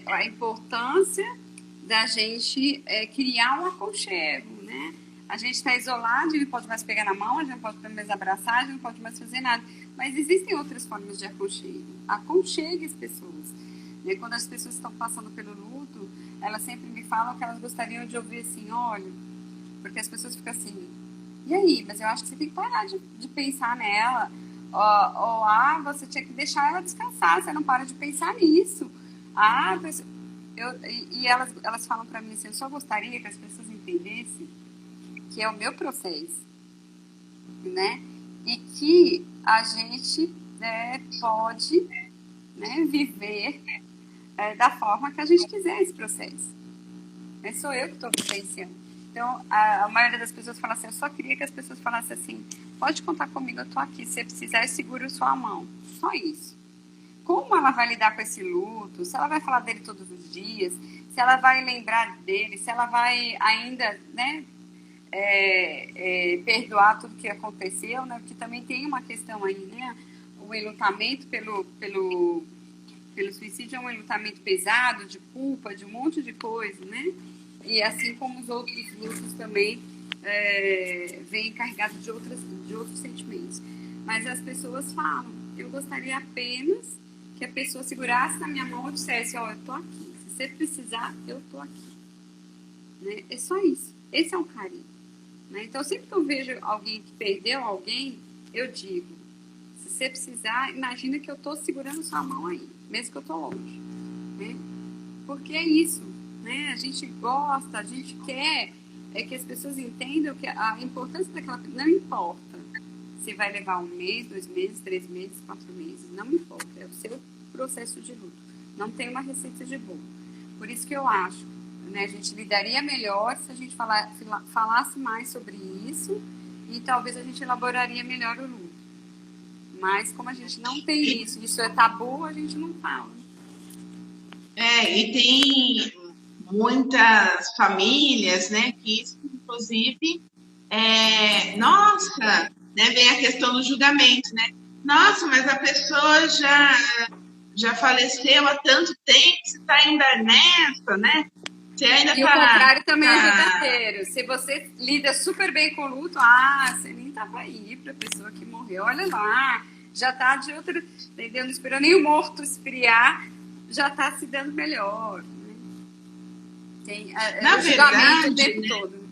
A importância da gente criar um aconchego, né? A gente está isolado, a gente não pode mais pegar na mão, a gente não pode mais abraçar, a gente não pode mais fazer nada. Mas existem outras formas de aconchego. Aconchegue as pessoas. Né? Quando as pessoas estão passando pelo luto, elas sempre me falam que elas gostariam de ouvir assim, olha, porque as pessoas ficam assim, e aí? Mas eu acho que você tem que parar de pensar nela. Você tinha que deixar ela descansar, você não para de pensar nisso. E elas falam para mim assim, eu só gostaria que as pessoas entendessem que é o meu processo, né? E que a gente pode, né, viver da forma que a gente quiser esse processo. Sou eu que estou vivenciando. Então, a maioria das pessoas fala assim, eu só queria que as pessoas falassem assim, pode contar comigo, eu estou aqui, se você precisar, eu seguro sua mão. Só isso. Como ela vai lidar com esse luto, se ela vai falar dele todos os dias, se ela vai lembrar dele, se ela vai ainda, né, perdoar tudo que aconteceu, né? Porque também tem uma questão aí, né? O enlutamento pelo suicídio é um enlutamento pesado, de culpa, de um monte de coisa, né? E assim como os outros lutos também vêm carregados de outros sentimentos. Mas as pessoas falam, eu gostaria apenas que a pessoa segurasse na minha mão e dissesse, ó, eu tô aqui, se você precisar, eu tô aqui. Né? É só isso. Esse é um carinho. Né? Então, sempre que eu vejo alguém que perdeu alguém, eu digo, se você precisar, imagina que eu estou segurando sua mão aí, mesmo que eu estou longe. Né? Porque é isso. Né? A gente gosta, a gente quer que as pessoas entendam que a importância daquela pessoa não importa se vai levar 1 mês, 2 meses, 3 meses, 4 meses, não importa. É o seu processo de luto. Não tem uma receita de bolo. Por isso que eu acho, né, a gente lidaria melhor se a gente falasse mais sobre isso e talvez a gente elaboraria melhor o luto. Mas como a gente não tem isso é tabu, a gente não fala. E tem muitas famílias, né, que isso, inclusive, nossa, né, vem a questão do julgamento, né? Nossa, mas a pessoa já faleceu há tanto tempo, você está ainda nessa, né? Você ainda e o contrário também é verdadeiro. Se você lida super bem com o luto, você nem estava aí para a pessoa que morreu. Olha lá, já está de outra, entendeu? Não esperou nem o morto esfriar, já está se dando melhor. Né? Tem na verdade, o tempo todo.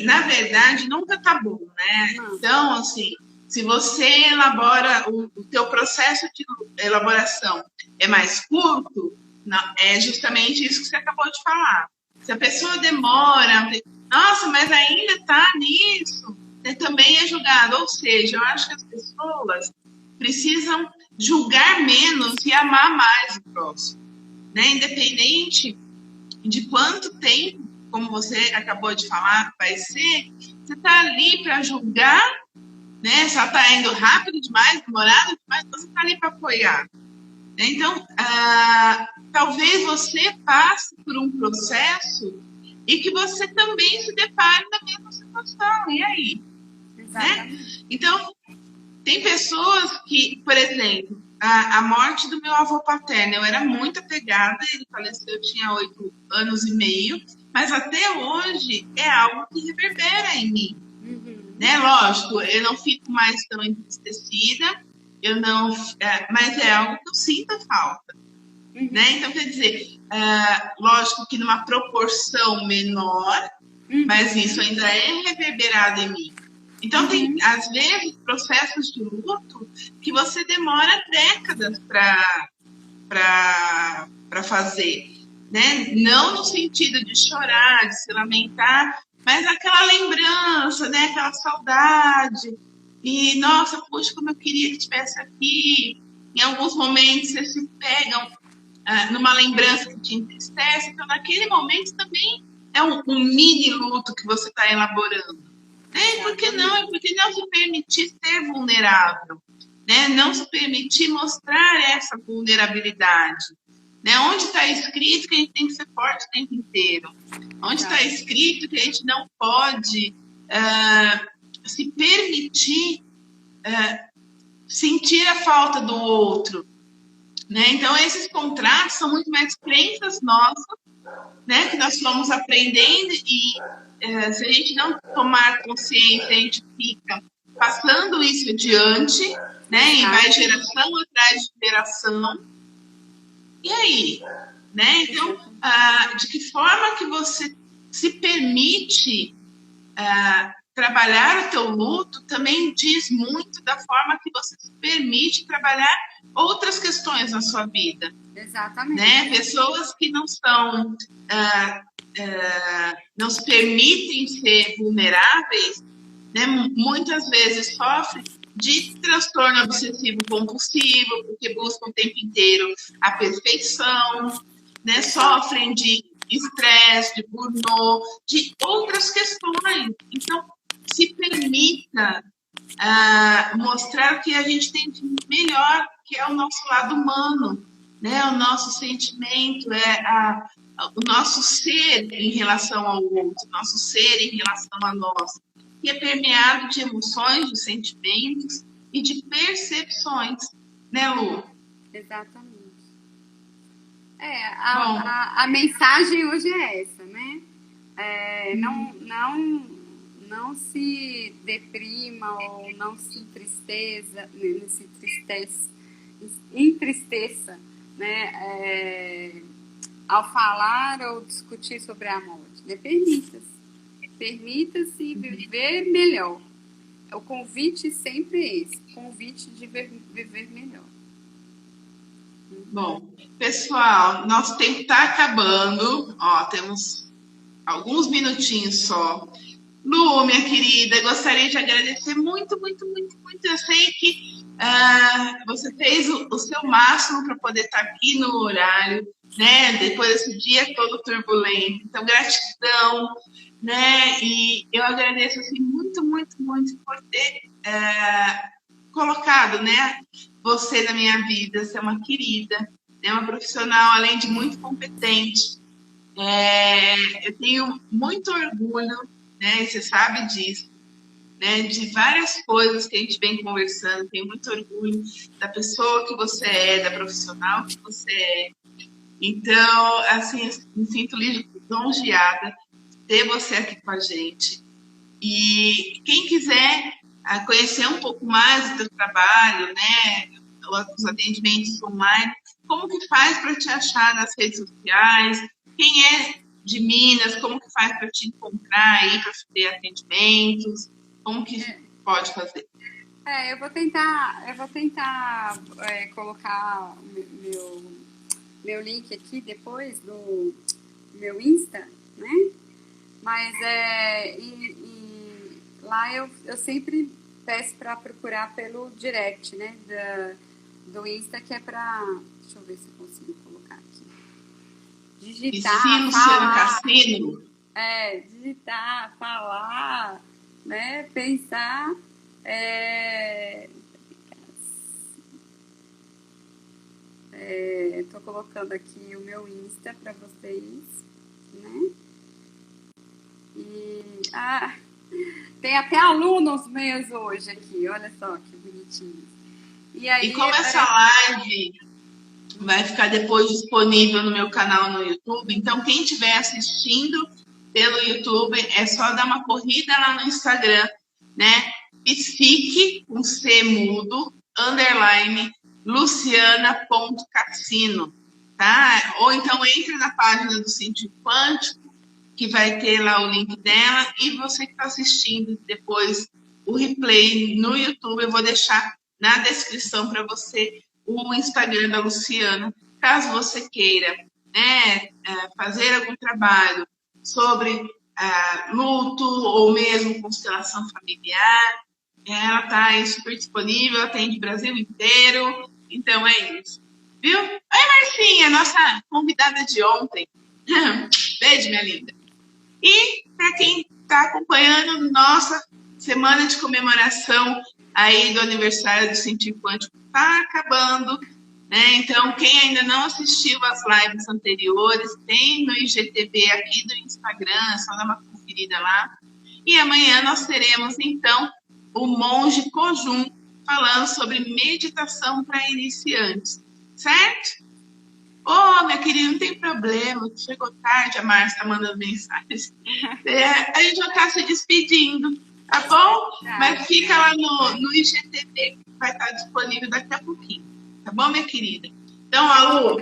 Na verdade, nunca tá bom, né? Não. Então, assim, se você elabora o teu processo de elaboração é mais curto, não, é justamente isso que você acabou de falar. Se a pessoa demora, nossa, mas ainda tá nisso, também é julgado. Ou seja, eu acho que as pessoas precisam julgar menos e amar mais o próximo, né? Independente de quanto tempo, como você acabou de falar, vai ser, você está ali para julgar, né? Só está indo rápido demais, demorado demais, você está ali para apoiar. Então, talvez você passe por um processo e que você também se depare na mesma situação. E aí? Né? Então, tem pessoas que, por exemplo, a morte do meu avô paterno, eu era muito apegada, ele faleceu, eu tinha 8 anos e meio, mas até hoje é algo que reverbera em mim. Uhum. Né? Lógico, eu não fico mais tão entristecida, mas é algo que eu sinto falta. Uhum. Né? Então, quer dizer, lógico que numa proporção menor, mas isso ainda é reverberado em mim. Então, tem, às vezes, processos de luto que você demora décadas para fazer, né? Não no sentido de chorar, de se lamentar, mas aquela lembrança, né? Aquela saudade. E, nossa, puxa, como eu queria que estivesse aqui. Em alguns momentos, vocês se pegam numa lembrança que te entristece. Então, naquele momento, também é um mini luto que você está elaborando. Né? Por que não? É porque não se permitir ser vulnerável. Né? Não se permitir mostrar essa vulnerabilidade. Né? Onde está escrito que a gente tem que ser forte o tempo inteiro? Onde está escrito que a gente não pode se permitir sentir a falta do outro? Né? Então, esses contratos são muito mais crenças nossas, né? Que nós vamos aprendendo e se a gente não tomar consciência, a gente fica passando isso adiante, né? E vai geração atrás de geração. E aí? Né? Então, de que forma que você se permite trabalhar o teu luto também diz muito da forma que você se permite trabalhar outras questões na sua vida. Exatamente. Né? Pessoas que não são... não se permitem ser vulneráveis, né? Muitas vezes sofrem de transtorno obsessivo compulsivo, porque buscam o tempo inteiro a perfeição, né? Sofrem de estresse, de burnout, de outras questões. Então, se permita mostrar o que a gente tem de melhor, que é o nosso lado humano, né? O nosso sentimento, o nosso ser em relação ao outro, o nosso ser em relação a nós, que é permeado de emoções, de sentimentos e de percepções, né, Lu? Exatamente. A mensagem hoje é essa, né? Não se deprima ou não se entristeça, né? Ao falar ou discutir sobre a morte. Permita-se viver melhor. O convite sempre é esse, o convite de viver melhor. Bom, pessoal, nosso tempo está acabando. Ó, temos alguns minutinhos só. Lu, minha querida, gostaria de agradecer muito, muito, muito, muito. Eu sei que você fez o seu máximo para poder estar aqui no horário, né? Depois desse dia todo turbulento. Então, gratidão, né? E eu agradeço assim, muito, muito, muito por ter colocado, né? Você na minha vida. Você é uma querida, é uma profissional, além de muito competente. Eu tenho muito orgulho, né? Você sabe disso, né? De várias coisas que a gente vem conversando. Tenho muito orgulho da pessoa que você é, da profissional que você é. Então, assim, me sinto lisonjeada ter você aqui com a gente. E quem quiser conhecer um pouco mais do teu trabalho, né? Os atendimentos online, como que faz para te achar nas redes sociais? Quem é de Minas, como que faz para te encontrar aí, para ter atendimentos? Como que pode fazer? Eu vou tentar colocar meu link aqui depois do meu Insta, né? Mas lá eu sempre peço para procurar pelo direct, né? Do Insta, que é para... Deixa eu ver se eu consigo colocar aqui. Digitar, falar. Digitar, falar, né? Pensar. Estou colocando aqui o meu Insta para vocês, né? E tem até alunos meus hoje aqui, olha só que bonitinho. E como essa live vai ficar depois disponível no meu canal no YouTube, então quem estiver assistindo pelo YouTube é só dar uma corrida lá no Instagram, né? Psique, com C mudo, _ Luciana.Cassino, tá? Ou então entre na página do Sentido Quântico, que vai ter lá o link dela, e você que está assistindo depois o replay no YouTube. Eu vou deixar na descrição para você o Instagram da Luciana, caso você queira, né, fazer algum trabalho sobre luto ou mesmo constelação familiar. Ela está aí super disponível, atende o Brasil inteiro. Então é isso. Viu? Oi, Marcinha, nossa convidada de ontem. Beijo, minha linda. E para quem está acompanhando nossa semana de comemoração aí do aniversário do Sentir Quântico, está acabando, né? Então, quem ainda não assistiu às lives anteriores, tem no IGTV aqui do Instagram, é só dar uma conferida lá. E amanhã nós teremos, então, o Monge Kojun falando sobre meditação para iniciantes, certo? Minha querida, não tem problema, chegou tarde, a Márcia está mandando mensagens. A gente já está se despedindo, tá bom? Mas fica lá no IGTV, que vai estar disponível daqui a pouquinho, tá bom, minha querida? Então, Alu,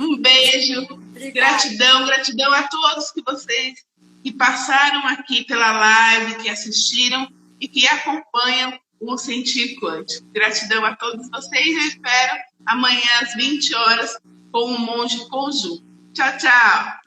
um beijo, gratidão a todos que passaram aqui pela live, que assistiram e que acompanham o Sentir Quântico. Gratidão a todos vocês, eu espero amanhã às 20 horas com o Monge Kojun. Tchau, tchau!